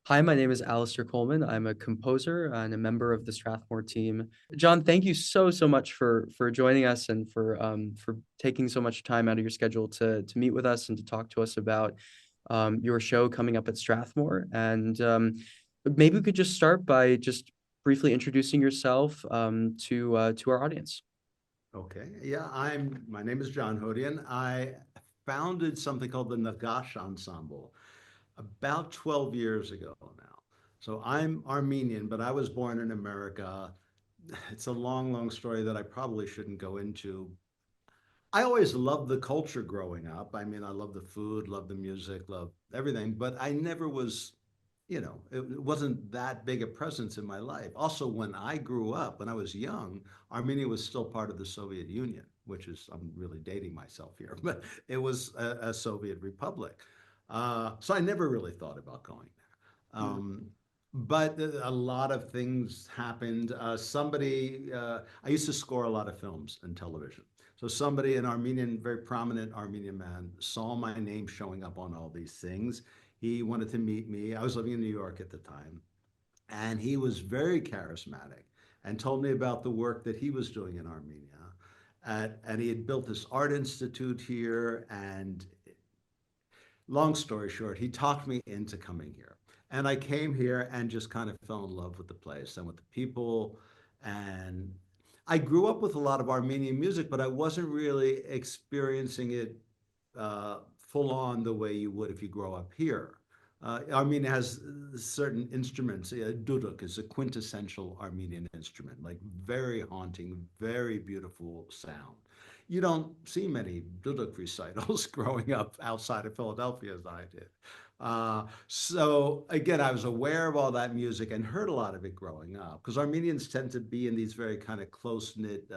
Hi, my name is Alistair Coleman. I'm a composer and a member of the Strathmore team. John, thank you so much for joining us and for taking so much time out of your schedule to meet with us and to talk to us about your show coming up at Strathmore. And maybe we could just start by just briefly introducing yourself to our audience. Okay. Yeah, my name is John Hodian. I founded something called the Naghash Ensemble about 12 years ago now. So I'm Armenian, but I was born in America. It's a long story that I probably shouldn't go into. I always loved the culture growing up. I mean, I love the food, love the music, love everything, but I never was, it wasn't that big a presence in my life. Also, when I grew up, when I was young, Armenia was still part of the Soviet Union, which is, I'm really dating myself here, but it was a Soviet republic. So I never really thought about going there. But a lot of things happened. I used to score a lot of films and television. So somebody, an Armenian, very prominent Armenian man, saw my name showing up on all these things. He wanted to meet me. I was living in New York at the time, and he was very charismatic and told me about the work that he was doing in Armenia. And he had built this art institute here. And long story short, he talked me into coming here. And I came here and just kind of fell in love with the place and with the people. And I grew up with a lot of Armenian music, but I wasn't really experiencing it full on the way you would if you grow up here. Armenia has certain instruments. Duduk is a quintessential Armenian instrument, like very haunting, very beautiful sound. You don't see many duduk recitals growing up outside of Philadelphia as I did. So again, I was aware of all that music and heard a lot of it growing up because Armenians tend to be in these very kind of close-knit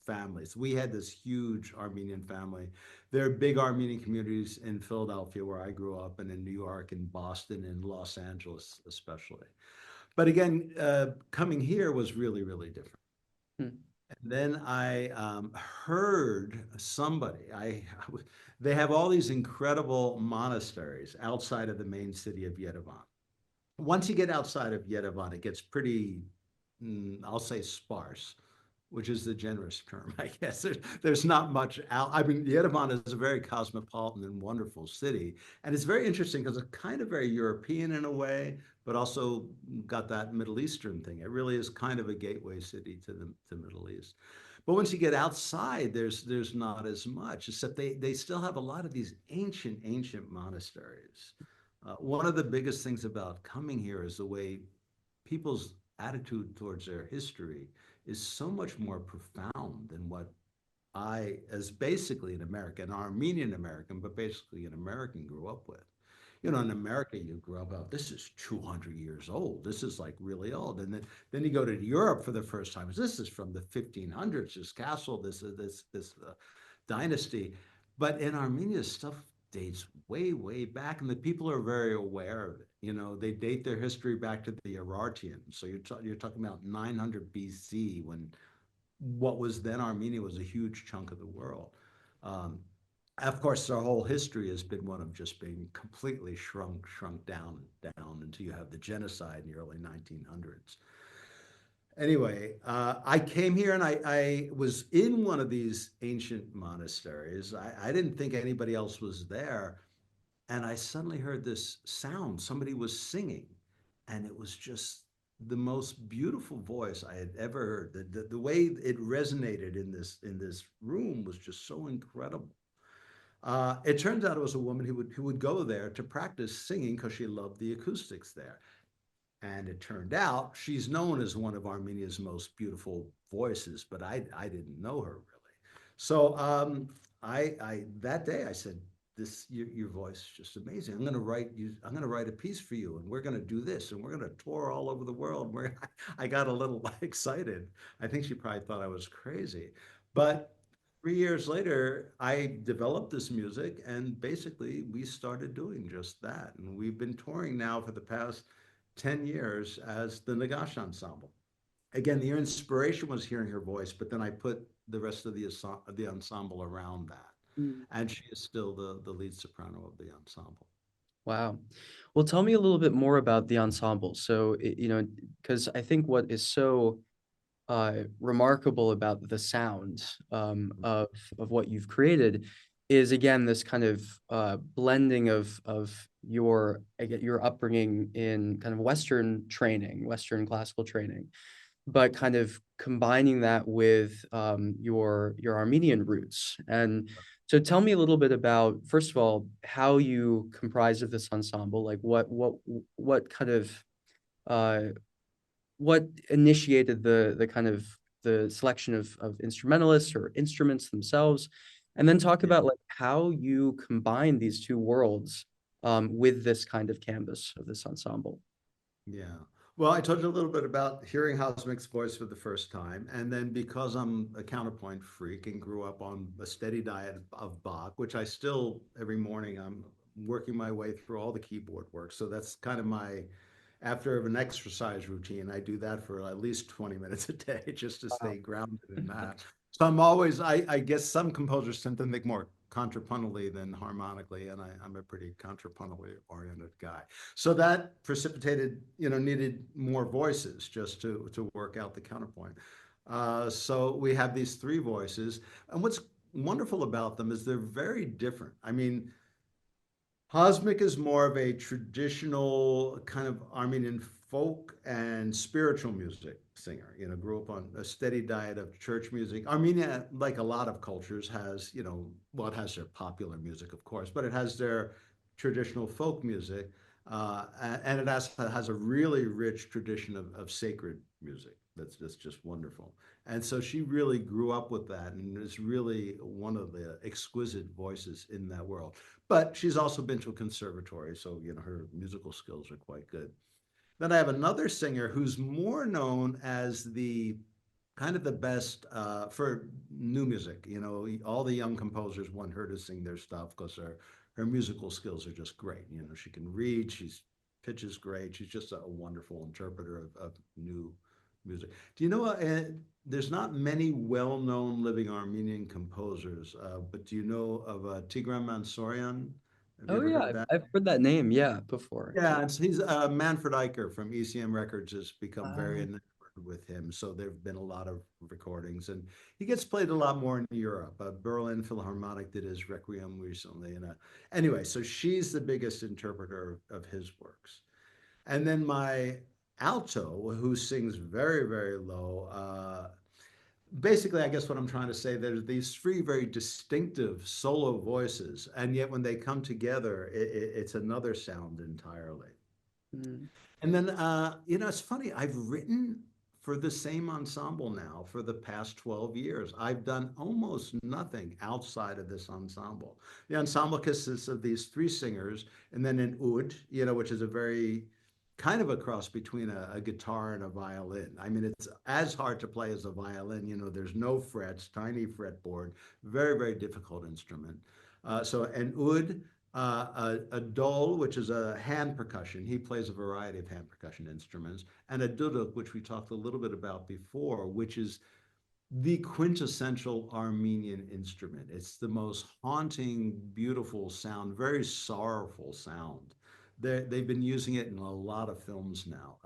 families. We had this huge Armenian family. There are big Armenian communities in Philadelphia where I grew up and in New York and Boston and Los Angeles especially. But again, coming here was really different. Hmm. And then I heard somebody, they have all these incredible monasteries outside of the main city of Yerevan. Once you get outside of Yerevan, it gets pretty, I'll say sparse, which is the generous term, I guess. There's not much out. I mean, Yerevan is a very cosmopolitan and wonderful city. And it's very interesting because it's kind of very European in a way, but also got that Middle Eastern thing. It really is kind of a gateway city to the Middle East. But once you get outside, there's not as much, except they still have a lot of these ancient monasteries. One of the biggest things about coming here is the way people's attitude towards their history is so much more profound than what I, as basically an American, Armenian American, but basically an American, grew up with. You know, in America, you grew up, oh, this is 200 years old. This is like really old. And then you go to Europe for the first time. This is from the 1500s, this castle, this dynasty. But in Armenia, stuff dates way back, and the people are very aware of it. You know, they date their history back to the Urartians. So you're talking about 900 BC when what was then Armenia was a huge chunk of the world. Um, of course, their whole history has been one of just being completely shrunk down until you have the genocide in the early 1900s. Anyway, I came here and I was in one of these ancient monasteries. I didn't think anybody else was there. And I suddenly heard this sound. Somebody was singing. And it was just the most beautiful voice I had ever heard. The way it resonated in this room was just so incredible. It turns out it was a woman who would go there to practice singing because she loved the acoustics there. And it turned out she's known as one of Armenia's most beautiful voices, but I didn't know her really. So I that day I said, "This your voice is just amazing. I'm going to write you. I'm going to write a piece for you, and we're going to do this, and we're going to tour all over the world." Where I got a little excited. I think she probably thought I was crazy, but 3 years later, I developed this music, and basically we started doing just that. And we've been touring now for the past 10 years as the Naghash Ensemble. Again, the inspiration was hearing her voice, but then I put the rest of the ensemble around that. Mm. And she is still the lead soprano of the ensemble. Wow. Well, tell me a little bit more about the ensemble. So, because I think what is so remarkable about the sound of what you've created is again this kind of blending of your I get your upbringing in kind of Western training, Western classical training, but kind of combining that with your Armenian roots. And so tell me a little bit about, first of all, how you comprise of this ensemble, like what kind of uh, what initiated the kind of the selection of instrumentalists or instruments themselves, and then talk Yeah. about like how you combine these two worlds with this kind of canvas of this ensemble. Yeah. Well, I told you a little bit about hearing Hosmick's voice for the first time. And then because I'm a counterpoint freak and grew up on a steady diet of Bach, which I still, every morning, I'm working my way through all the keyboard work. So that's kind of my, after an exercise routine, I do that for at least 20 minutes a day just to Wow. stay grounded in that. So I'm always, I guess some composers tend to think more contrapuntally than harmonically, and I'm a pretty contrapuntally oriented guy. So that precipitated, needed more voices just to work out the counterpoint. So we have these three voices, and what's wonderful about them is they're very different. I mean, Hosmic is more of a traditional kind of Armenian folk and spiritual music singer. Grew up on a steady diet of church music. Armenia, like a lot of cultures, has, well, it has their popular music, of course, but it has their traditional folk music. And it has a really rich tradition of sacred music that's just wonderful. And so she really grew up with that and is really one of the exquisite voices in that world. But she's also been to a conservatory, so her musical skills are quite good. Then I have another singer who's more known as the kind of the best for new music. All the young composers want her to sing their stuff because her musical skills are just great. She can read, she's pitches great. She's just a wonderful interpreter of new music. Do you know? There's not many well-known living Armenian composers, but do you know of Tigran Mansourian? Have you Oh ever yeah, heard I've, that? I've heard that name, yeah, before. Yeah, and so he's Manfred Eicher from ECM Records has become very Uh, enamored with him. So there have been a lot of recordings, and he gets played a lot more in Europe. Berlin Philharmonic did his Requiem recently, and anyway, so she's the biggest interpreter of his works. And then my alto, who sings very, very low. Basically, I guess what I'm trying to say, there's these three very distinctive solo voices, and yet when they come together, it's another sound entirely. mm, And then, it's funny, I've written for the same ensemble now for the past 12 years. I've done almost nothing outside of this ensemble. The ensemble consists of these three singers and then an oud, which is a very kind of a cross between a guitar and a violin. I mean, it's as hard to play as a violin. There's no frets, tiny fretboard, very, very difficult instrument. So an oud, a dol, which is a hand percussion. He plays a variety of hand percussion instruments, and a duduk, which we talked a little bit about before, which is the quintessential Armenian instrument. It's the most haunting, beautiful sound, very sorrowful sound. They've been using it in a lot of films now.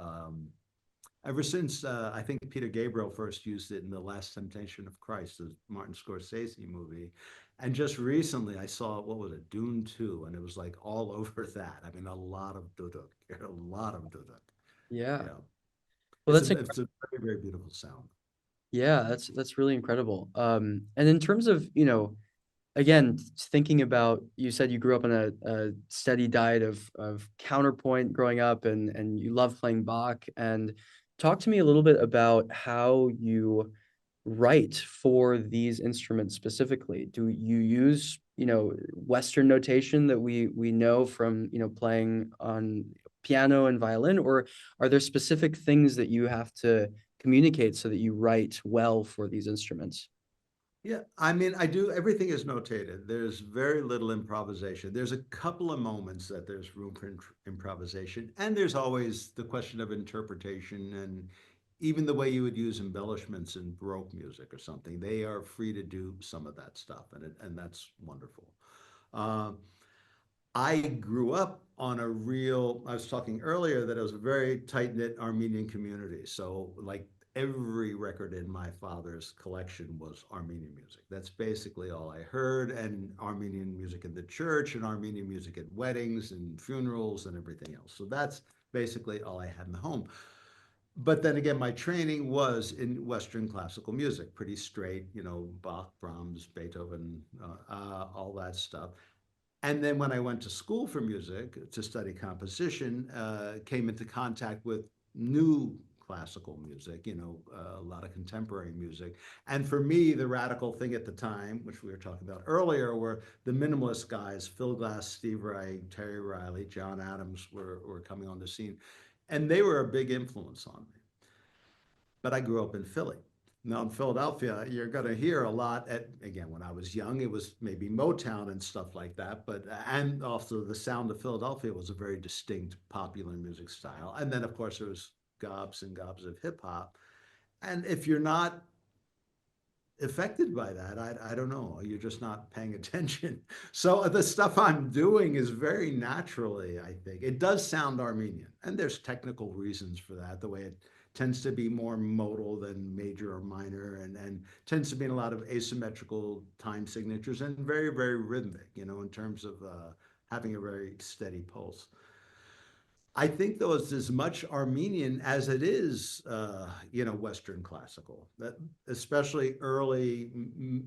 Ever since I think Peter Gabriel first used it in The Last Temptation of Christ, the Martin Scorsese movie. And just recently I saw, what was it, Dune 2, and it was like all over that. I mean, a lot of duduk, a lot of duduk. yeah. Yeah. Well, that's It's a very, very beautiful sound. yeah, that's really incredible. And in terms of, again, thinking about, you said you grew up on a steady diet of counterpoint growing up and you love playing Bach. And talk to me a little bit about how you write for these instruments specifically. Do you use, Western notation that we know from, playing on piano and violin, or are there specific things that you have to communicate so that you write well for these instruments? Yeah, I mean, I do, everything is notated. There's very little improvisation. There's a couple of moments that there's room for improvisation, and there's always the question of interpretation and even the way you would use embellishments in Baroque music or something. They are free to do some of that stuff, and that's wonderful. Uh, I grew up on a real, I was talking earlier that it was a very tight-knit Armenian community. So like every record in my father's collection was Armenian music. That's basically all I heard, and Armenian music in the church and Armenian music at weddings and funerals and everything else. So that's basically all I had in the home. But then again, my training was in Western classical music, pretty straight, Bach, Brahms, Beethoven, all that stuff. And then when I went to school for music to study composition, came into contact with new classical music, a lot of contemporary music. And for me, the radical thing at the time, which we were talking about earlier, were the minimalist guys: Phil Glass, Steve Reich, Terry Riley, John Adams were coming on the scene. And they were a big influence on me. But I grew up in Philly. Now in Philadelphia, you're going to hear a lot again, when I was young, it was maybe Motown and stuff like that. And also the sound of Philadelphia was a very distinct popular music style. And then, of course, there was gobs and gobs of hip hop. And if you're not affected by that, I don't know, you're just not paying attention. So the stuff I'm doing is very naturally, I think. It does sound Armenian, and there's technical reasons for that, the way it tends to be more modal than major or minor, and tends to be in a lot of asymmetrical time signatures, and very, very rhythmic, in terms of having a very steady pulse. I think though it's as much Armenian as it is, Western classical. That especially early,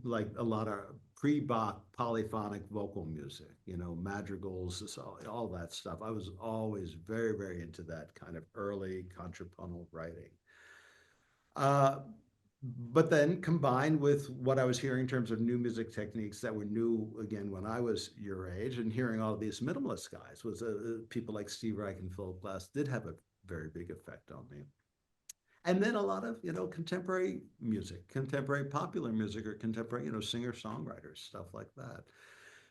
like a lot of pre-Bach polyphonic vocal music, madrigals, all that stuff. I was always very, very into that kind of early contrapuntal writing. Uh, but then combined with what I was hearing in terms of new music techniques that were new again when I was your age, and hearing all these minimalist guys, was people like Steve Reich and Philip Glass did have a very big effect on me. And then a lot of contemporary music, contemporary popular music, or contemporary singer songwriters, stuff like that.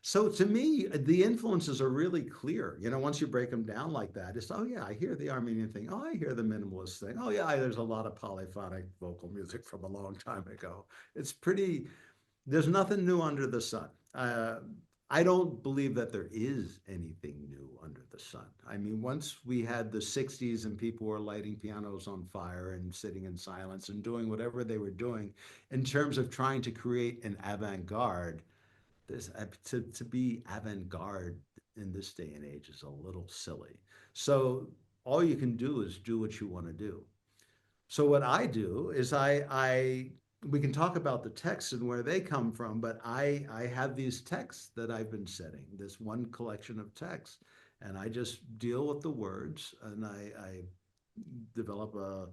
So to me, the influences are really clear. Once you break them down like that, it's, oh yeah, I hear the Armenian thing. Oh, I hear the minimalist thing. Oh yeah, there's a lot of polyphonic vocal music from a long time ago. It's pretty, there's nothing new under the sun. I don't believe that there is anything new under the sun. I mean, once we had the 60s and people were lighting pianos on fire and sitting in silence and doing whatever they were doing in terms of trying to create an avant-garde, to be avant-garde in this day and age is a little silly. So all you can do is do what you want to do. So what I do is I we can talk about the texts and where they come from, but I have these texts that I've been setting, this one collection of texts, and I just deal with the words, and I develop a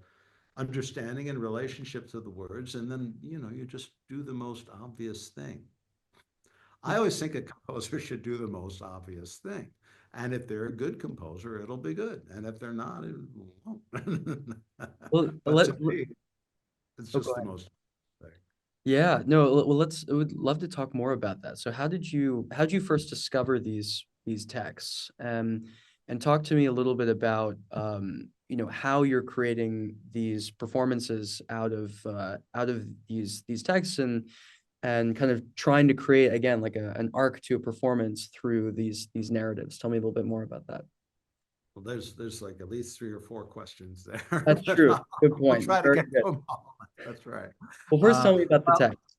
understanding and relationship to the words, and then you just do the most obvious thing. I always think a composer should do the most obvious thing. And if they're a good composer, it'll be good. And if they're not, it won't. Well, But to me, it's oh, go just the ahead. most thing. Yeah, no, well, I would love to talk more about that. So how did you first discover these texts? And talk to me a little bit about, how you're creating these performances out of these texts, and kind of trying to create again like an arc to a performance through these narratives. Tell me a little bit more about that. Well, there's like at least three or four questions there, That's but true. Good I'll point. try to Very get good. to them all. That's right. Well, first Uh, tell me about the well, text.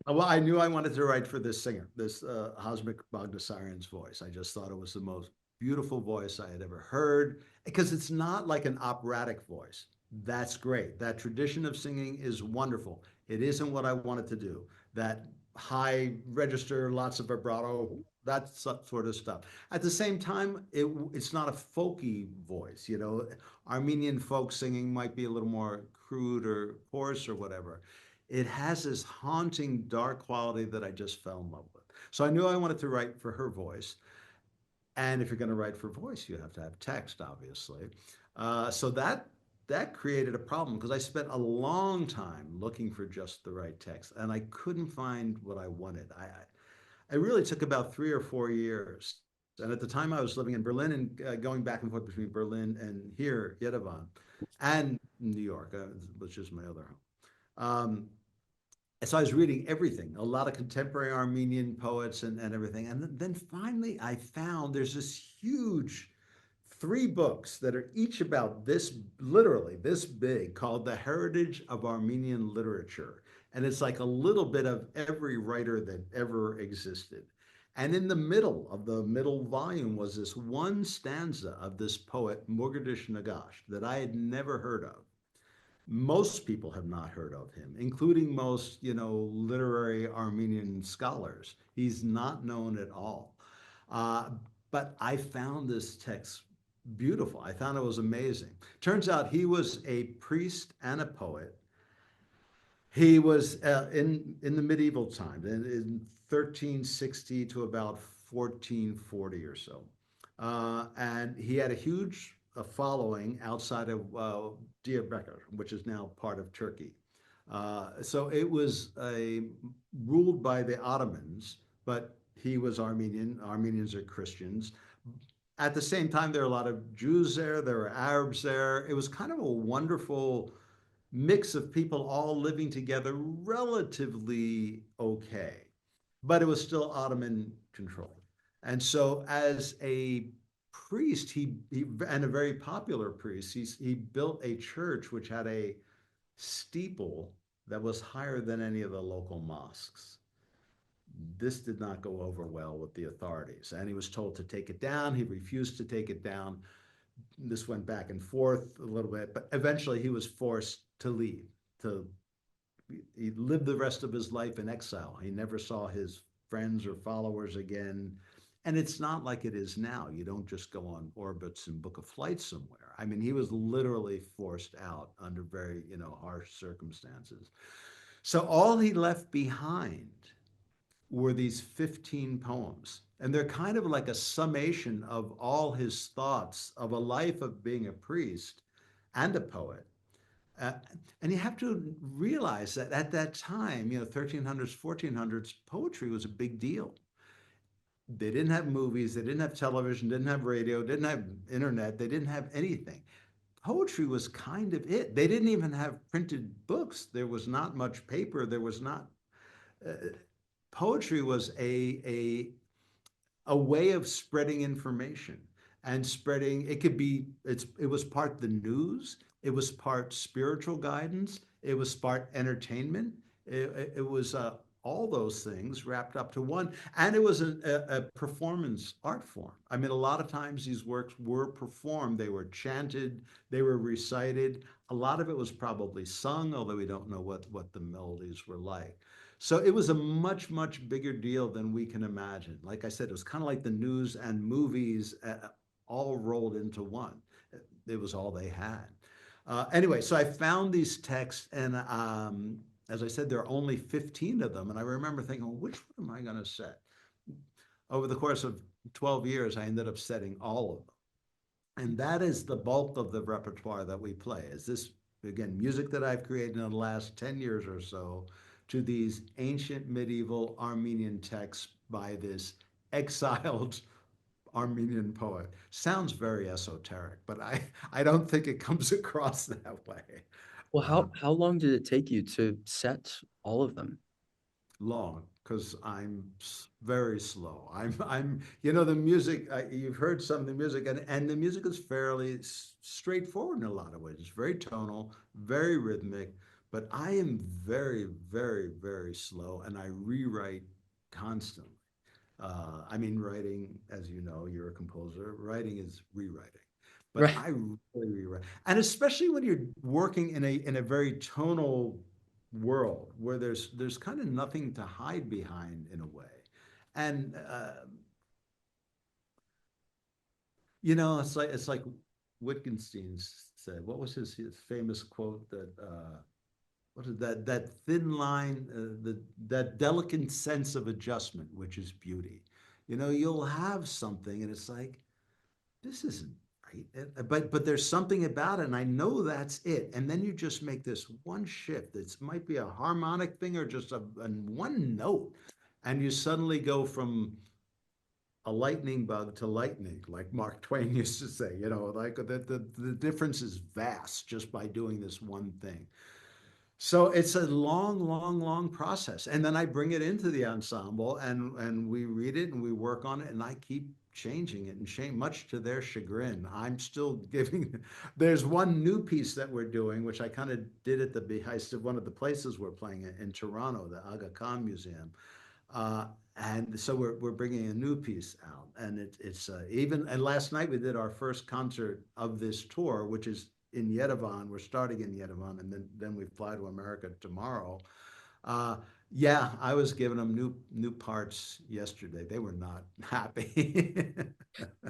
well, I knew I wanted to write for this singer, this Hosmik Bagdasaryan's voice. I just thought it was the most beautiful voice I had ever heard, because it's not like an operatic voice. That's great. That tradition of singing is wonderful. It isn't what I wanted to do. That high register, lots of vibrato, that sort of stuff. At the same time, it's not a folky voice. Armenian folk singing might be a little more crude or coarse or whatever. It has this haunting dark quality that I just fell in love with. So I knew I wanted to write for her voice. And if you're going to write for voice, you have to have text, obviously. So that created a problem, because I spent a long time looking for just the right text, and I couldn't find what I wanted. I really took about 3 or 4 years. And at the time, I was living in Berlin and going back and forth between Berlin and here, Yerevan, and New York, which is my other home. And so I was reading everything, a lot of contemporary Armenian poets and everything. And then finally I found there's this huge three books that are each about this, literally this big, called The Heritage of Armenian Literature. And it's like a little bit of every writer that ever existed. And in the middle of the middle volume was this one stanza of this poet, Murgadish Nagash, that I had never heard of. Most people have not heard of him, including most, literary Armenian scholars. He's not known at all. Uh, but I found this text beautiful. I found it was amazing. Turns out he was a priest and a poet. He was in the medieval times, in 1360 to about 1440 or so. And he had a huge following outside of Diyarbakir, which is now part of Turkey. So it was ruled by the Ottomans, but he was Armenian. Armenians are Christians. At the same time, there are a lot of Jews there, there were Arabs there. It was kind of a wonderful mix of people all living together relatively okay, but it was still Ottoman control. And so, as a priest, he and a very popular priest, he built a church which had a steeple that was higher than any of the local mosques. This did not go over well with the authorities, and he was told to take it down. He refused to take it down. This went back and forth a little bit, but eventually he was forced to leave. To He lived the rest of his life in exile. He never saw his friends or followers again. And it's not like it is now. You don't just go on orbits and book a flight somewhere. I mean, he was literally forced out under very, harsh circumstances. So all he left behind were these 15 poems. And they're kind of like a summation of all his thoughts of a life of being a priest and a poet. Uh, and you have to realize that at that time, 1300s, 1400s, poetry was a big deal. They didn't have movies, they didn't have television, didn't have radio, didn't have internet, they didn't have anything. Poetry was kind of it. They didn't even have printed books. There was not much paper. There was not. Uh, Poetry was a way of spreading information and spreading. It was part the news, it was part spiritual guidance, it was part entertainment, it was all those things wrapped up to one. And it was a performance art form. I mean, a lot of times these works were performed, they were chanted, they were recited. A lot of it was probably sung, although we don't know what the melodies were like. So it was a much, much bigger deal than we can imagine. Like I said, it was kind of like the news and movies all rolled into one. It was all they had. Anyway, so I found these texts, and as I said, there are only 15 of them. And I remember thinking, well, which one am I going to set? Over the course of 12 years, I ended up setting all of them. And that is the bulk of the repertoire that we play. Is this, again, music that I've created in the last 10 years or so to these ancient medieval Armenian texts by this exiled Armenian poet. Sounds very esoteric, but I don't think it comes across that way. Well, Uh, how long did it take you to set all of them? Long, because I'm very slow. The music. You've heard some of the music, and the music is fairly straightforward in a lot of ways. It's very tonal, very rhythmic, but I am very, very, very slow, and I rewrite constantly. I mean, writing, as you know, you're a composer. Writing is rewriting, but Right. I really rewrite, and especially when you're working in a very tonal world where there's kind of nothing to hide behind in a way, and it's like Wittgenstein said. What was his famous quote that? What is that thin line, that delicate sense of adjustment, which is beauty. You'll have something, and it's like this isn't right, but there's something about it, and I know that's it. And then you just make this one shift. It might be a harmonic thing or just a one note, and you suddenly go from a lightning bug to lightning, like Mark Twain used to say. Like the difference is vast just by doing this one thing. So it's a long, long, long process. And then I bring it into the ensemble and we read it and we work on it and I keep changing it and change much to their chagrin. I'm still giving there's one new piece that we're doing, which I kind of did at the behest of one of the places we're playing in Toronto, the Aga Khan Museum. Uh, and so we're bringing a new piece out, and it's even. And last night we did our first concert of this tour, which is in Yerevan. We're starting in Yerevan, and then we fly to America tomorrow. Uh, yeah, I was giving them new parts yesterday. They were not happy.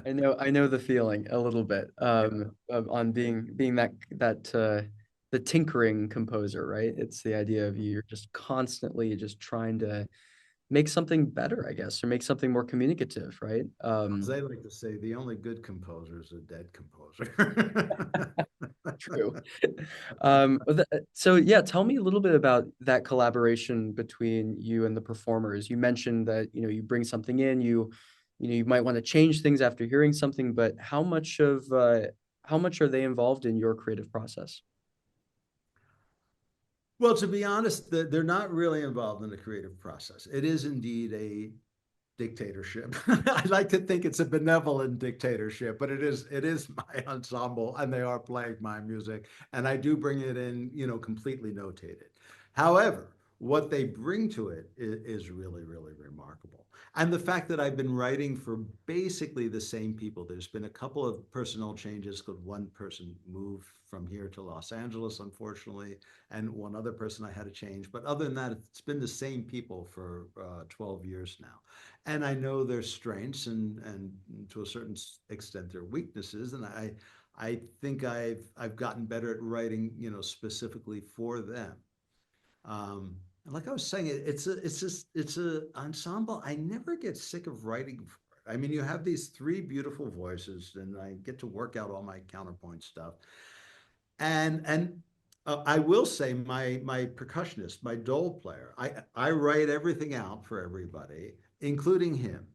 I know the feeling a little bit on being that the tinkering composer, right? It's the idea of you're just constantly just trying to make something better, I guess, or make something more communicative, right? As they like to say, the only good composer is a dead composer. True. So yeah, tell me a little bit about that collaboration between you and the performers. You mentioned that, you bring something in, you might want to change things after hearing something, but how much are they involved in your creative process? Well, to be honest, they're not really involved in the creative process. It is indeed a dictatorship. I like to think it's a benevolent dictatorship, but it is my ensemble and they are playing my music and I do bring it in, completely notated. However, what they bring to it is really, really remarkable. And the fact that I've been writing for basically the same people. There's been a couple of personnel changes because one person moved from here to Los Angeles, unfortunately, and one other person I had to change. But other than that, it's been the same people for 12 years now. And I know their strengths and to a certain extent their weaknesses. And I think I've gotten better at writing, specifically for them. And like I was saying, it's a ensemble. I never get sick of writing for it. I mean, you have these three beautiful voices, and I get to work out all my counterpoint stuff. And I will say, my percussionist, my dole player, I write everything out for everybody, including him,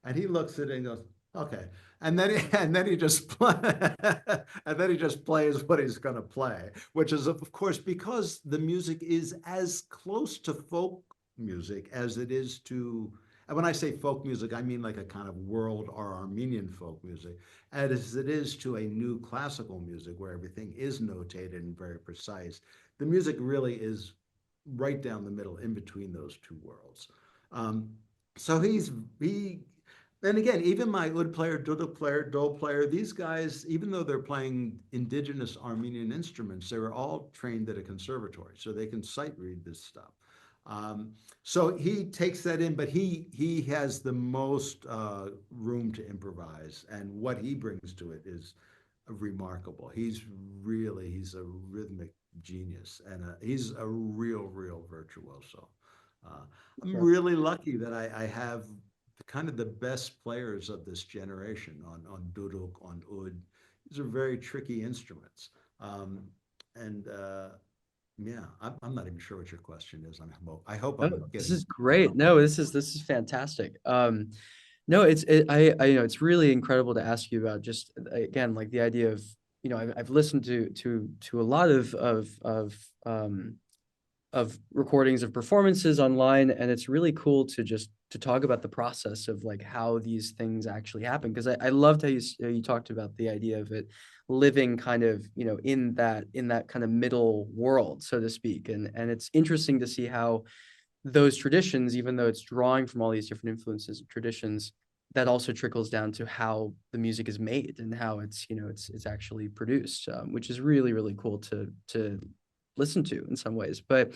and he looks at it and goes, "Okay," and then he just and then he just plays what he's going to play, which is of course because the music is as close to folk music as it is to. And when I say folk music, I mean like a kind of world or Armenian folk music as it is to a new classical music where everything is notated and very precise. The music really is right down the middle in between those two worlds. Um, so he and again, even my oud player, duduk player, dole player, these guys, even though they're playing indigenous Armenian instruments, they were all trained at a conservatory, so they can sight read this stuff. Um, so he takes that in, but he has the most room to improvise, and what he brings to it is remarkable. He's a rhythmic genius, and he's a real virtuoso. Uh, I'm really lucky that I have kind of the best players of this generation on duduk, on oud. These are very tricky instruments, and yeah, I'm not even sure what your question is. I hope Oh, I'm this getting is great. No, this is fantastic. No, it's really incredible to ask you about just again like the idea of I've listened to a lot of recordings of performances online, and it's really cool to just to talk about the process of like how these things actually happen, because I loved how you talked about the idea of it living kind of in that kind of middle world, so to speak, and it's interesting to see how those traditions, even though it's drawing from all these different influences and traditions, that also trickles down to how the music is made and how it's actually produced, which is really really cool to listen to in some ways. But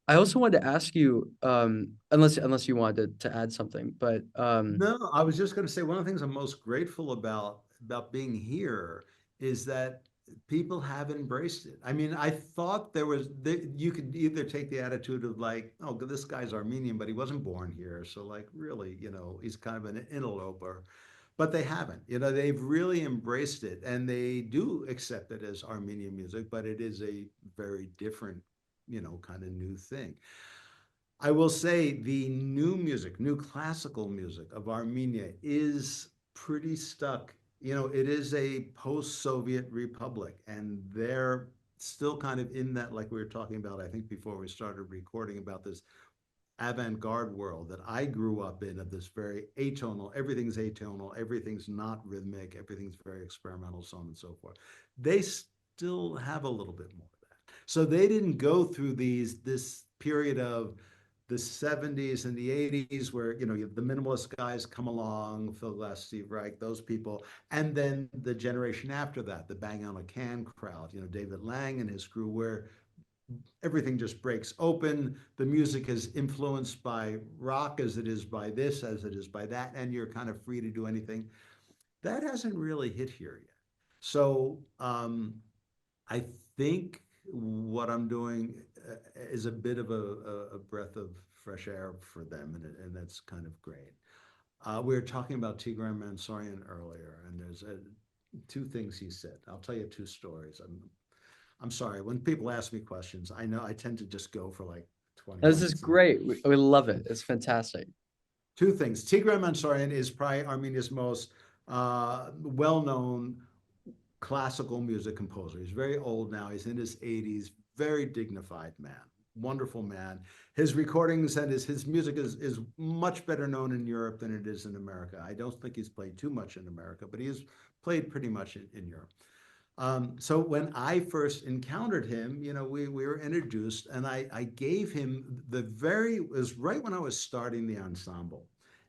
I also wanted to ask you, unless you wanted to add something, but No, I was just going to say one of the things I'm most grateful about being here is that people have embraced it. I mean, I thought you could either take the attitude of like, oh, this guy's Armenian, but he wasn't born here, so like really, he's kind of an interloper. But they haven't. They've really embraced it, and they do accept it as Armenian music, but it is a very different, kind of new thing. I will say the new music, new classical music of Armenia is pretty stuck. It is a post-Soviet republic, and their still kind of in that, like we were talking about, I think before we started recording, about this avant-garde world that I grew up in, of this very atonal, everything's not rhythmic, everything's very experimental, so on and so forth. They still have a little bit more of that. So they didn't go through this period of the 70s and the 80s where, the minimalist guys come along, Phil Glass, Steve Reich, those people, and then the generation after that, the Bang on a Can crowd, David Lang and his crew, where everything just breaks open. The music is influenced by rock as it is by this, as it is by that, and you're kind of free to do anything. That hasn't really hit here yet. So I think what I'm doing is a bit of a breath of fresh air for them, and that's kind of great. We were talking about Tigran Mansourian earlier, and there's two things he said. I'll tell you two stories. I'm sorry. When people ask me questions, I know I tend to just go for like 20 This is minutes. great. We love it. It's fantastic. Two things. Tigran Mansourian is probably Armenia's most well-known classical music composer. He's very old now. He's in his 80s. Very dignified man. Wonderful man. His recordings and his music is much better known in Europe than it is in America. I don't think he's played too much in America, but he has played pretty much in Europe. So when I first encountered him, we were introduced, and I gave him it was right when I was starting the ensemble.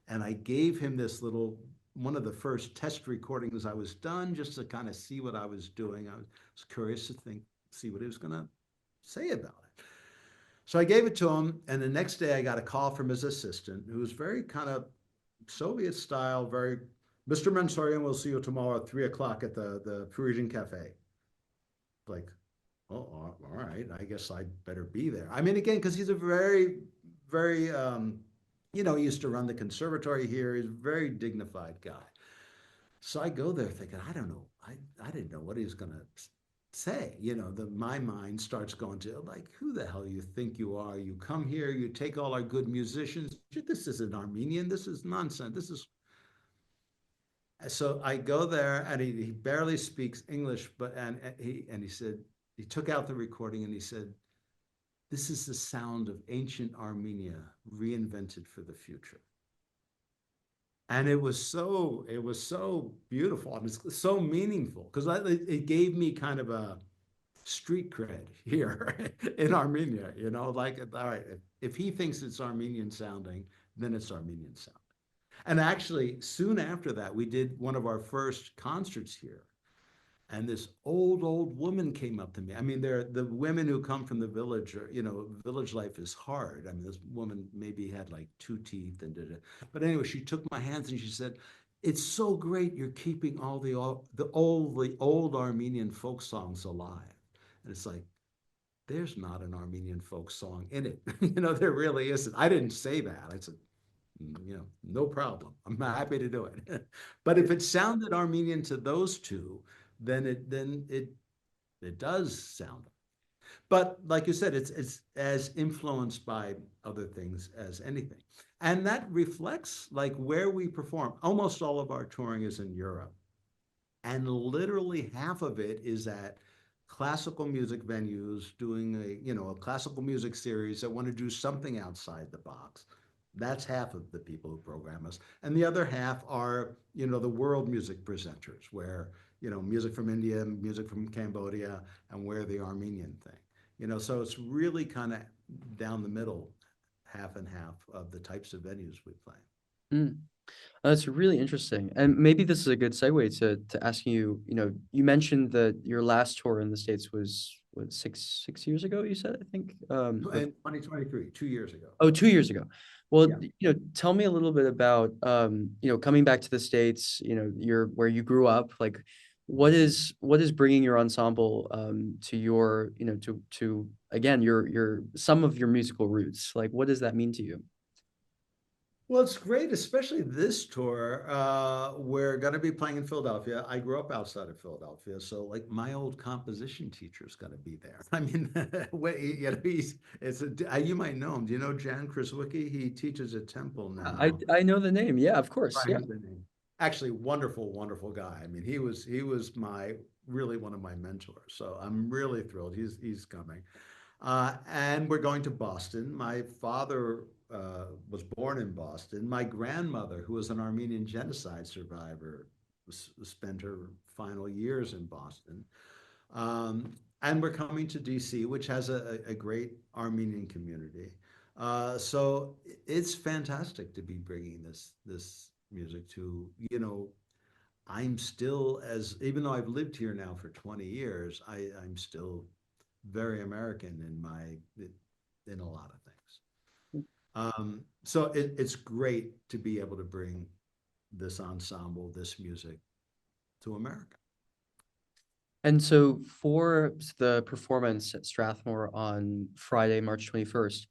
And I gave him this little, one of the first test recordings I was done, just to kind of see what I was doing. I was curious to see what he was going to say about it. So I gave it to him, and the next day I got a call from his assistant, who was very kind of Soviet style, very, Mr. Mansourian, we'll see you tomorrow at 3 o'clock at the Parisian Cafe. Like, oh, all right, I guess I better be there. I mean, again, because he's a very, very, he used to run the conservatory here. He's a very dignified guy. So I go there thinking, I don't know, I didn't know what he was going to say. My mind starts going to, like, who the hell you think you are? You come here, you take all our good musicians. This isn't Armenian. This is nonsense. So I go there, and he barely speaks English, but he said, he took out the recording and he said, "This is the sound of ancient Armenia reinvented for the future." And it was so beautiful. I mean, it's so meaningful, because it gave me kind of a street cred here in Armenia. Like, all right, if he thinks it's Armenian sounding, then it's Armenian sounding. And actually, soon after that, we did one of our first concerts here. And this old woman came up to me. I mean, the women who come from the village, village life is hard. I mean, this woman maybe had like 2 teeth and did it. But anyway, she took my hands and she said, "It's so great you're keeping all the old Armenian folk songs alive." And it's like, there's not an Armenian folk song in it. There really isn't. I didn't say that. I said, no problem. I'm happy to do it. But if it sounded Armenian to those two, then it does sound. But like you said, it's as influenced by other things as anything. And that reflects like where we perform. Almost all of our touring is in Europe. And literally half of it is at classical music venues doing a classical music series that want to do something outside the box. That's half of the people who program us. And the other half are, the world music presenters, where, music from India, music from Cambodia, and where the Armenian thing. So it's really kind of down the middle, half and half of the types of venues we play. Mm. That's really interesting. And maybe this is a good segue to asking you, you mentioned that your last tour in the States was what, six years ago, you said, I think. In 2023, 2 years ago. Oh, 2 years ago. Well, Yeah. Tell me a little bit about, coming back to the States, where you grew up, like, what is bringing your ensemble to your, to again, your some of your musical roots? Like, what does that mean to you? Well, it's great, especially this tour. We're going to be playing in Philadelphia. I grew up outside of Philadelphia, so like my old composition teacher is going to be there. I mean, you might know him. Do you know Jan Kraswicki? He teaches at Temple now. I know the name. Yeah, of course. Yeah. Actually, wonderful, wonderful guy. I mean, he was my really one of my mentors. So I'm really thrilled. He's coming. And we're going to Boston. My father was born in Boston. My grandmother, who was an Armenian genocide survivor, spent her final years in Boston. And we're coming to DC, which has a great Armenian community. So it's fantastic to be bringing this music to, I'm still as, even though I've lived here now for 20 years, I'm still very American in a lot of things. So it's great to be able to bring this ensemble, this music to America. And so for the performance at Strathmore on Friday, March 21st,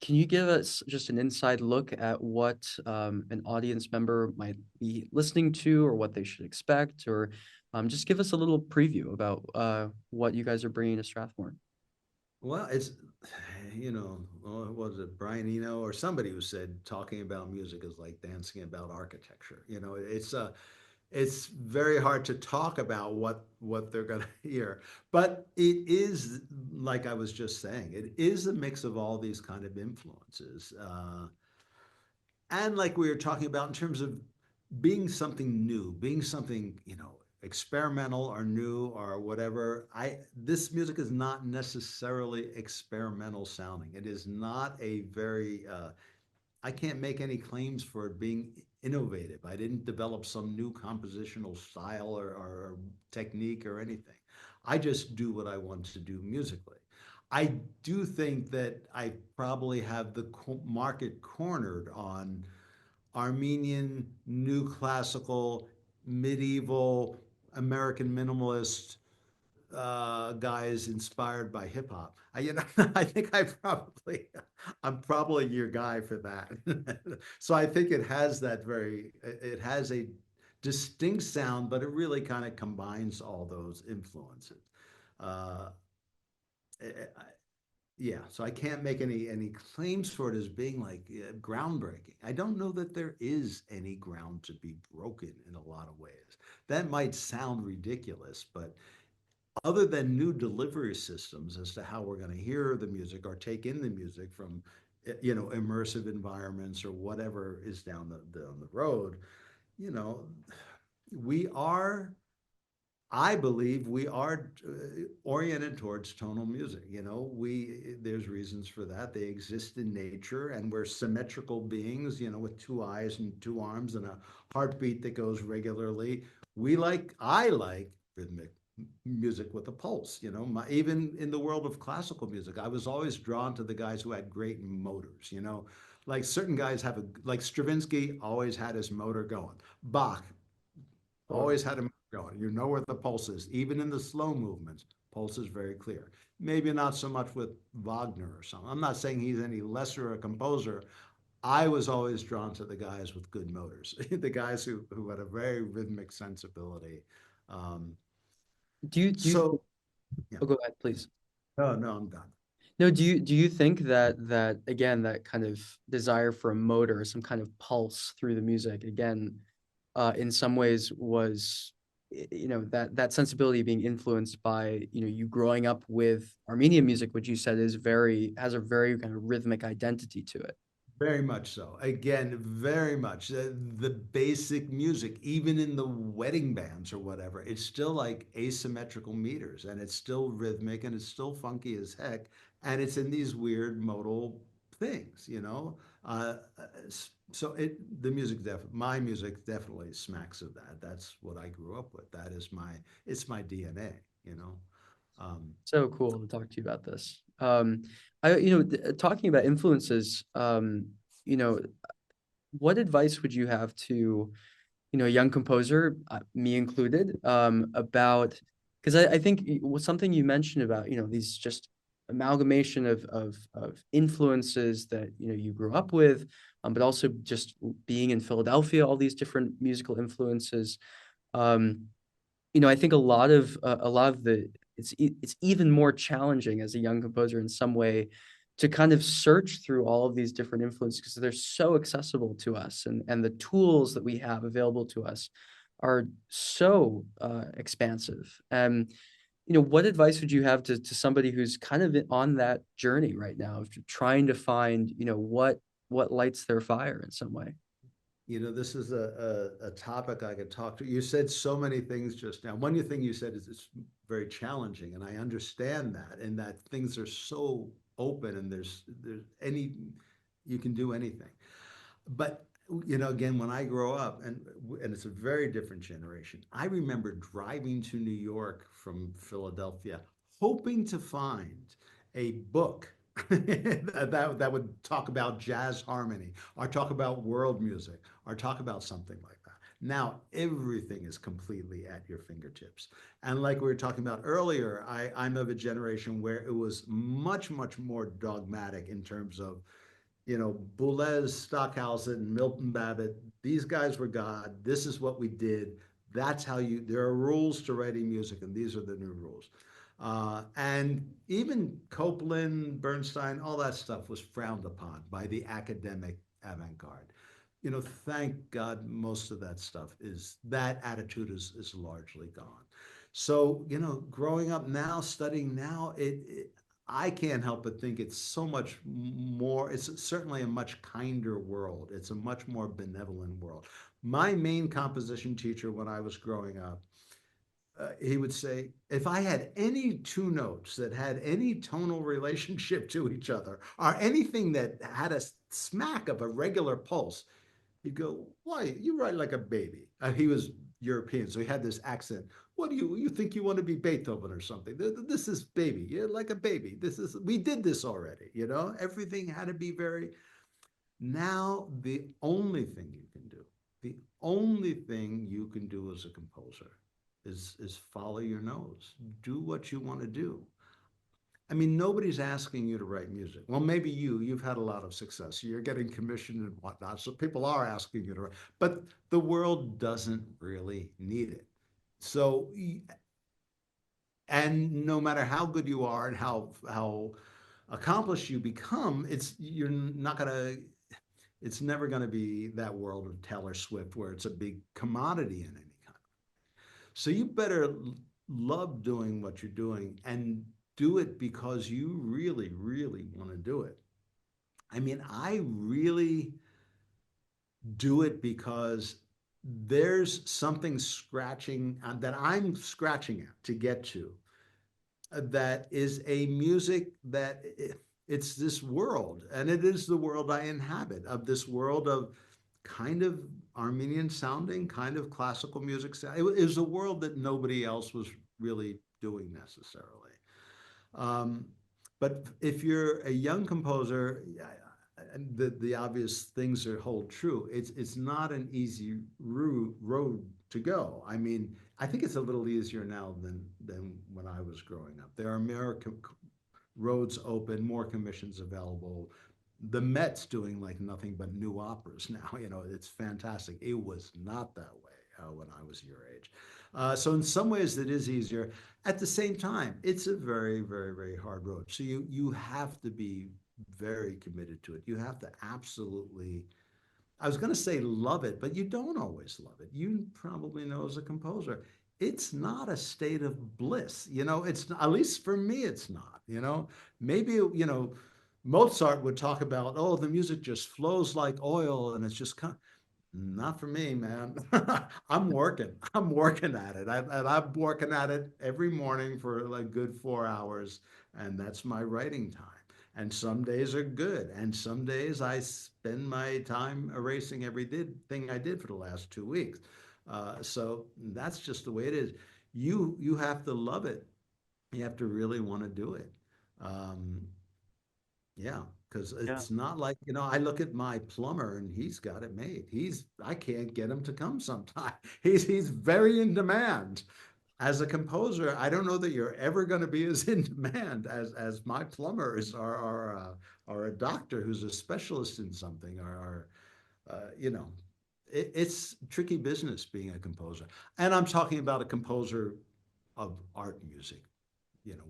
can you give us just an inside look at what an audience member might be listening to or what they should expect, or just give us a little preview about what you guys are bringing to Strathmore? Well, it's, was it Brian Eno or somebody who said talking about music is like dancing about architecture. It's very hard to talk about what they're going to hear, but it is, like I was just saying, it is a mix of all these kind of influences, and like we were talking about in terms of being something new, being something experimental or new or whatever. I This music is not necessarily experimental sounding. It is not a very I can't make any claims for it being innovative. I didn't develop some new compositional style or technique or anything. I just do what I want to do musically. I do think that I probably have the market cornered on Armenian, new classical, medieval, American minimalist guys inspired by hip hop. I think I'm probably your guy for that. So I think it has a distinct sound, but it really kind of combines all those influences. Uh, yeah, so I can't make any claims for it as being like groundbreaking. I don't know that there is any ground to be broken in a lot of ways. That might sound ridiculous, but other than new delivery systems as to how we're going to hear the music or take in the music from immersive environments or whatever is down the road, you know, we are I believe we are oriented towards tonal music. There's reasons for that. They exist in nature, and we're symmetrical beings, with two eyes and two arms and a heartbeat that goes regularly. I like rhythmic music with a pulse. Even in the world of classical music, I was always drawn to the guys who had great motors. Like certain guys like Stravinsky always had his motor going. Bach Totally. always had him going. You know where the pulse is, even in the slow movements. Pulse is very clear. Maybe not so much with Wagner or something. I'm not saying he's any lesser a composer. I was always drawn to the guys with good motors, the guys who had a very rhythmic sensibility. Um, Do you so yeah, oh, go ahead, please. no, I'm done. No, do you think that again, that kind of desire for a motor, some kind of pulse through the music, again, in some ways was, that sensibility being influenced by, you growing up with Armenian music, which you said has a very kind of rhythmic identity to it. Very much so. Again, very much. The basic music, even in the wedding bands or whatever, it's still like asymmetrical meters and it's still rhythmic and it's still funky as heck. And it's in these weird modal things. So my music definitely smacks of that. That's what I grew up with. It's my DNA. Um, So cool to talk to you about this. Talking about influences, you know, what advice would you have to, a young composer, me included, about, because I think it was something you mentioned about, these just amalgamation of influences that, you grew up with, but also just being in Philadelphia, all these different musical influences. Um, I think a lot of the it's even more challenging as a young composer in some way to kind of search through all of these different influences because they're so accessible to us, and the tools that we have available to us are so expansive. What advice would you have to somebody who's kind of on that journey right now of trying to find, what lights their fire in some way? This is a topic I could talk to. You said so many things just now. One thing you said is it's very challenging, and I understand that, and that things are so open, and there's any you can do anything. But again, when I grow up, and it's a very different generation. I remember driving to New York from Philadelphia, hoping to find a book that would talk about jazz harmony, or talk about world music, or talk about something like that. Now everything is completely at your fingertips. And like we were talking about earlier, I'm of a generation where it was much, much more dogmatic in terms of Boulez, Stockhausen, Milton Babbitt, these guys were God. This is what we did. There are rules to writing music, and these are the new rules. And even Copland, Bernstein, all that stuff was frowned upon by the academic avant-garde. Thank God most of that attitude is largely gone. So, growing up now, studying now, I can't help but think it's so much more, it's certainly a much kinder world. It's a much more benevolent world. My main composition teacher when I was growing up, he would say, if I had any two notes that had any tonal relationship to each other, or anything that had a smack of a regular pulse, he'd go, why, you write like a baby. He was European, so he had this accent. What do you think you want to be Beethoven or something? This is baby. You're like a baby. We did this already, Everything had to be very. Now, the only thing you can do as a composer is follow your nose. Do what you want to do. I mean, nobody's asking you to write music. Well, maybe you've had a lot of success. You're getting commissioned and whatnot. So people are asking you to write, but the world doesn't really need it. So, and no matter how good you are and how accomplished you become, it's never gonna be that world of Taylor Swift where it's a big commodity in any kind. So you better love doing what you're doing and do it because you really, really want to do it. I mean, I really do it because there's something scratching that I'm scratching at to get to that is a music that it's this world, and it is the world I inhabit, of this world of kind of Armenian sounding, kind of classical music. It was a world that nobody else was really doing necessarily. Um, but if you're a young composer, the obvious things that hold true. It's not an easy road to go. I mean, I think it's a little easier now than when I was growing up. There are more roads open, more commissions available. The Met's doing like nothing but new operas now. It's fantastic. It was not that way when I was your age. So in some ways, it is easier. At the same time, it's a very, very, very hard road. So you have to be very committed to it. You have to absolutely, I was going to say love it, but you don't always love it. You probably know as a composer, it's not a state of bliss. It's at least for me, it's not. Maybe, Mozart would talk about, oh, the music just flows like oil and it's just kind of, not for me, man. I'm working. I'm working at it. And I'm working at it every morning for like good 4 hours, and that's my writing time. And some days are good, and some days I spend my time erasing everything I did for the last 2 weeks. So that's just the way it is. You have to love it. You have to really want to do it. Um, yeah, because Yeah. it's not like, I look at my plumber and he's got it made. I can't get him to come sometime. He's very in demand. As a composer, I don't know that you're ever going to be as in demand as my plumber is, or a doctor who's a specialist in something, or it's tricky business being a composer. And I'm talking about a composer of art music,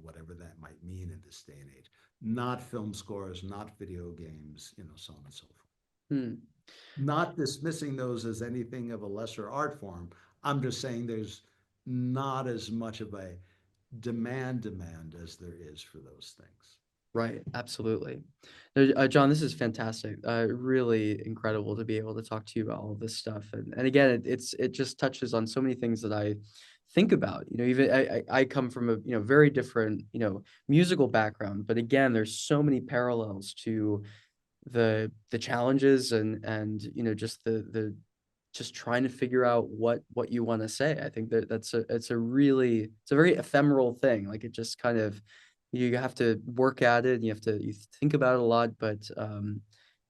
whatever that might mean in this day and age. Not film scores, not video games, so on and so forth. Hmm. Not dismissing those as anything of a lesser art form. I'm just saying there's not as much of a demand as there is for those things. Right, absolutely. No, John, this is fantastic. Really incredible to be able to talk to you about all of this stuff. And again, it just touches on so many things that I think about. You know, even I come from a very different musical background, but again, there's so many parallels to the challenges and just the just trying to figure out what you want to say. I think that it's a very ephemeral thing. Like it just kind of you have to work at it and you think about it a lot, but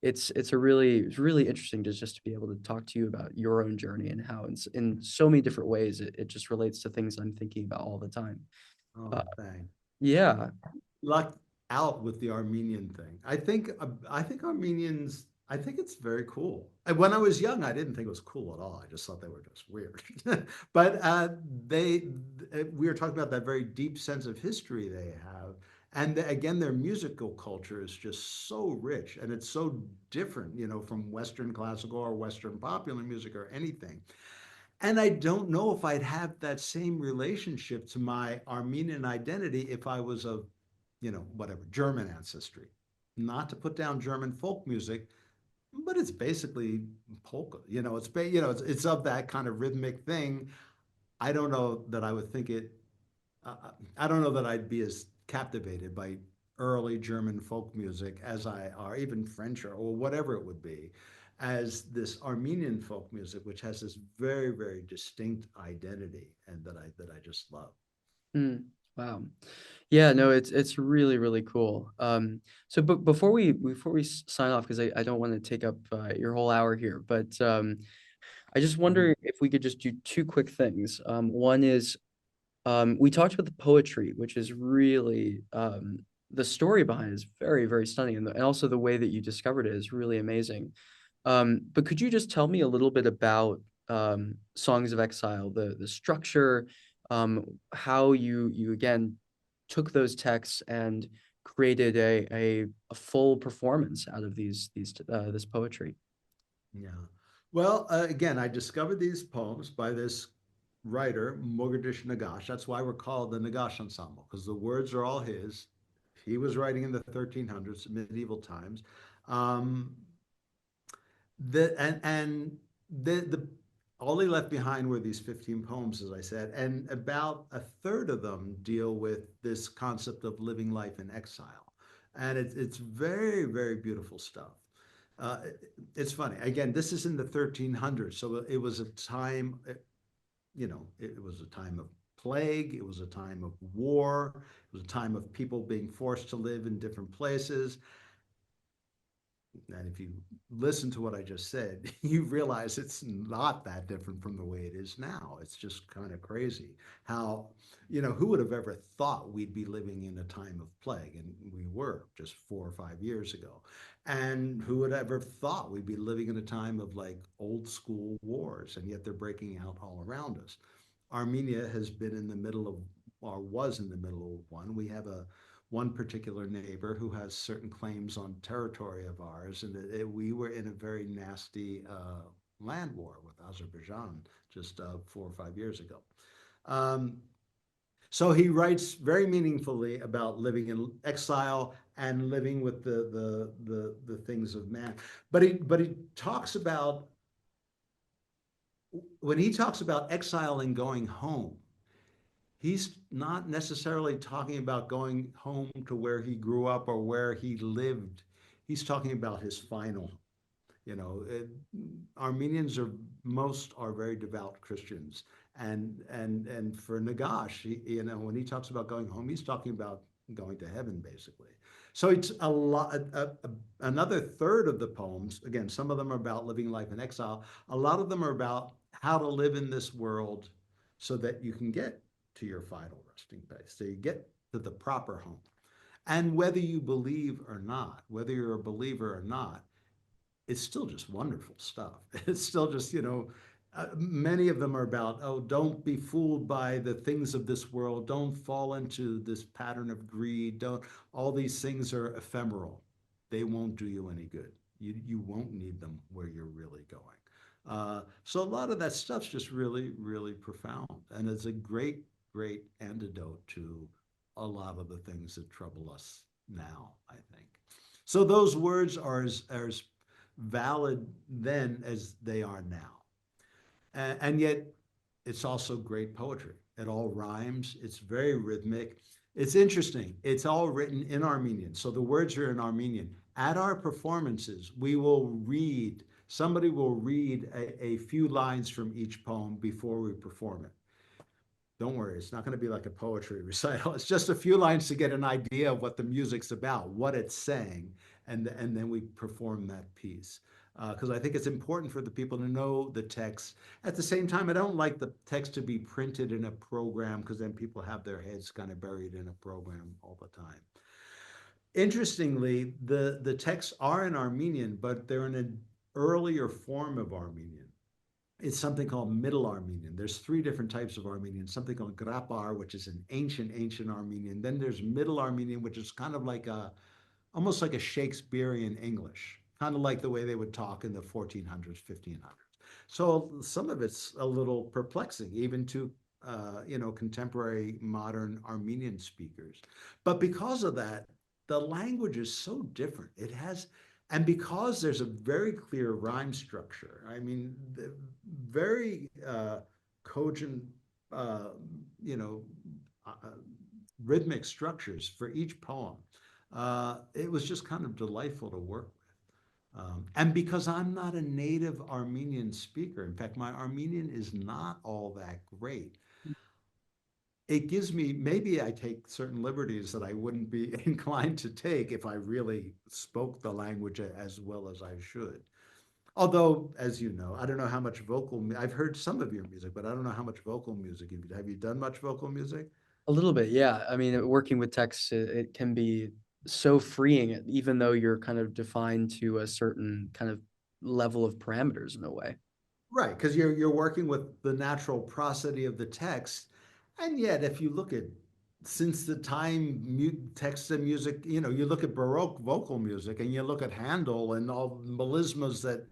it's really interesting to just to be able to talk to you about your own journey and how in so many different ways it just relates to things I'm thinking about all the time. Uh, Oh, thanks. yeah. Lucked out with the Armenian thing. I think Armenians. I think it's very cool. And when I was young, I didn't think it was cool at all. I just thought they were just weird. But they, we were talking about that very deep sense of history they have, and again, their musical culture is just so rich, and it's so different, from Western classical or Western popular music or anything. And I don't know if I'd have that same relationship to my Armenian identity if I was of, whatever, German ancestry. Not to put down German folk music, but it's basically polka. It's of that kind of rhythmic thing. I don't know that I would think it. I don't know that I'd be as captivated by early German folk music as I are, even French or whatever it would be, as this Armenian folk music, which has this very, very distinct identity and that I just love. Mm, wow. Yeah, no, it's really, really cool. So but before we sign off, because I don't want to take up your whole hour here, but I just Mhm. wonder if we could just do two quick things. One is we talked about the poetry, which is really the story behind it is very, very stunning, and also the way that you discovered it is really amazing. But could you just tell me a little bit about Songs of Exile, the structure, how you again took those texts and created a full performance out of these this poetry? Yeah. Well, again, I discovered these poems by this writer, Mogadish Nagash. That's why we're called the Naghash Ensemble, because the words are all his. He was writing in the 1300s, medieval times. Um, and the all he left behind were these 15 poems, as I said, and about a third of them deal with this concept of living life in exile. And it's very, very beautiful stuff. It's funny. Again, this is in the 1300s, so it was a time, it was a time of plague, it was a time of war, it was a time of people being forced to live in different places. And if you listen to what I just said, you realize it's not that different from the way it is now. It's just kind of crazy how, who would have ever thought we'd be living in a time of plague? And we were just 4 or 5 years ago. And who would ever thought we'd be living in a time of like old school wars? And yet they're breaking out all around us. Armenia has been in the middle of, or was in the middle of one. We have a one particular neighbor who has certain claims on territory of ours, and we were in a very nasty land war with Azerbaijan just 4 or 5 years ago. Um, so he writes very meaningfully about living in exile and living with the things of man. But he talks about when he talks about exile and going home, he's not necessarily talking about going home to where he grew up or where he lived. He's talking about his final. You know, it, Armenians are most are very devout Christians, and for Nagash, when he talks about going home, he's talking about going to heaven, basically. So it's a lot. Another third of the poems, again, some of them are about living life in exile. A lot of them are about how to live in this world so that you can get to your final resting place, so you get to the proper home. And whether you believe or not, whether you're a believer or not, it's still just wonderful stuff. It's still just, many of them are about, oh, don't be fooled by the things of this world. Don't fall into this pattern of greed. Don't, all these things are ephemeral. They won't do you any good. You won't need them where you're really going. So a lot of that stuff's just really, really profound. And it's a great, great antidote to a lot of the things that trouble us now, I think. So those words are as valid then as they are now. And yet it's also great poetry. It all rhymes. It's very rhythmic. It's interesting. It's all written in Armenian. So the words are in Armenian. At our performances, we will read, somebody will read a few lines from each poem before we perform it. Don't worry, it's not going to be like a poetry recital. It's just a few lines to get an idea of what the music's about, what it's saying, and then we perform that piece. Because I think it's important for the people to know the text. At the same time, I don't like the text to be printed in a program because then people have their heads kind of buried in a program all the time. Interestingly, the texts are in Armenian, but they're in an earlier form of Armenian. It's something called Middle Armenian. There's three different types of Armenian. Something called Grapar, which is an ancient Armenian. Then there's Middle Armenian, which is kind of like almost like a Shakespearean English, kind of like the way they would talk in the 1400s, 1500s. So some of it's a little perplexing, even to contemporary modern Armenian speakers. But because of that, the language is so different. It has, and because there's a very clear rhyme structure, I mean, very cogent, uh, you know, uh, rhythmic structures for each poem. It was just kind of delightful to work with. And because I'm not a native Armenian speaker, in fact, my Armenian is not all that great. It gives me, maybe I take certain liberties that I wouldn't be inclined to take if I really spoke the language as well as I should. Although, as you know, I don't know how much I've heard some of your music, but I don't know how much vocal music have you done much vocal music? A little bit, yeah. I mean, working with text, it can be so freeing, even though you're kind of defined to a certain kind of level of parameters in a way. Right, because you're working with the natural prosody of the text, and yet if you look at since the time text and music, you look at Baroque vocal music and you look at Handel and all melismas that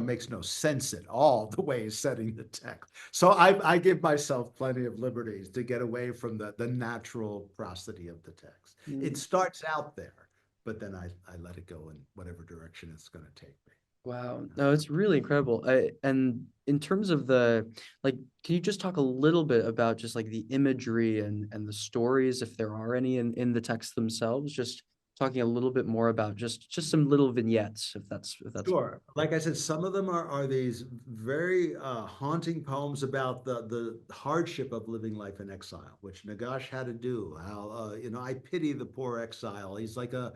makes no sense at all the way he's setting the text. So I give myself plenty of liberties to get away from the natural prosody of the text. It Mm. starts out there, but then I let it go in whatever direction it's going to take me. Wow. No, it's really incredible. And in terms of like, can you just talk a little bit about just like the imagery and the stories, if there are any in the text themselves? Just talking a little bit more about just some little vignettes, if that's Sure. Like I said, some of them are these very haunting poems about the hardship of living life in exile, which Nagash had to do. How I pity the poor exile. He's like a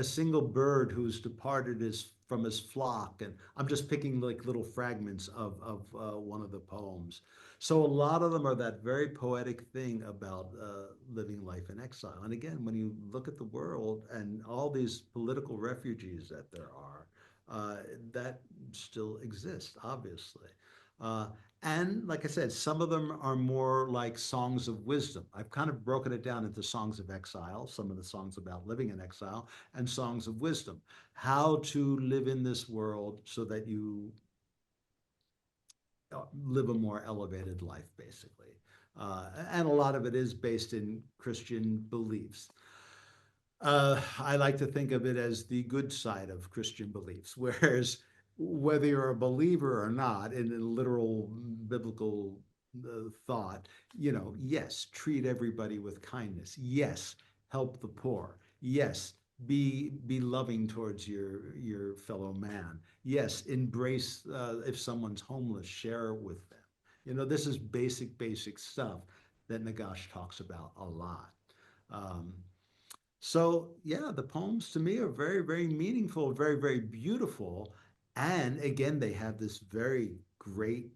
single bird who's departed from his flock, and I'm just picking like little fragments of one of the poems. So a lot of them are that very poetic thing about living life in exile. And again, when you look at the world and all these political refugees that there are uh, that still exist, obviously. Uh, and like I said, some of them are more like songs of wisdom. I've kind of broken it down into songs of exile, some of the songs about living in exile, and songs of wisdom. How to live in this world so that you live a more elevated life, basically. And a lot of it is based in Christian beliefs. I like to think of it as the good side of Christian beliefs, whereas whether you're a believer or not, in a literal biblical thought, yes, treat everybody with kindness. Yes, help the poor. Yes, be loving towards your fellow man. Yes, embrace if someone's homeless, share with them. This is basic stuff that Nagash talks about a lot. Um, so, yeah, the poems to me are very, very meaningful, very, very beautiful. And again, they have this very great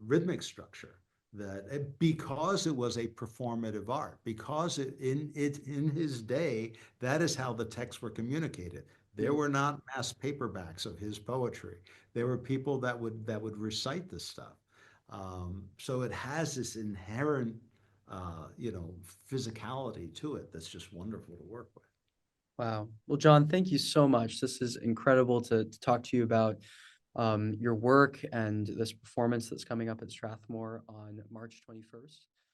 rhythmic structure that because it was a performative art, because in his day, that is how the texts were communicated. There Mm. were not mass paperbacks of his poetry. There were people that would recite this stuff. So it has this inherent physicality to it that's just wonderful to work with. Wow. Well, John, thank you so much. This is incredible to talk to you about your work and this performance that's coming up at Strathmore on March 21st.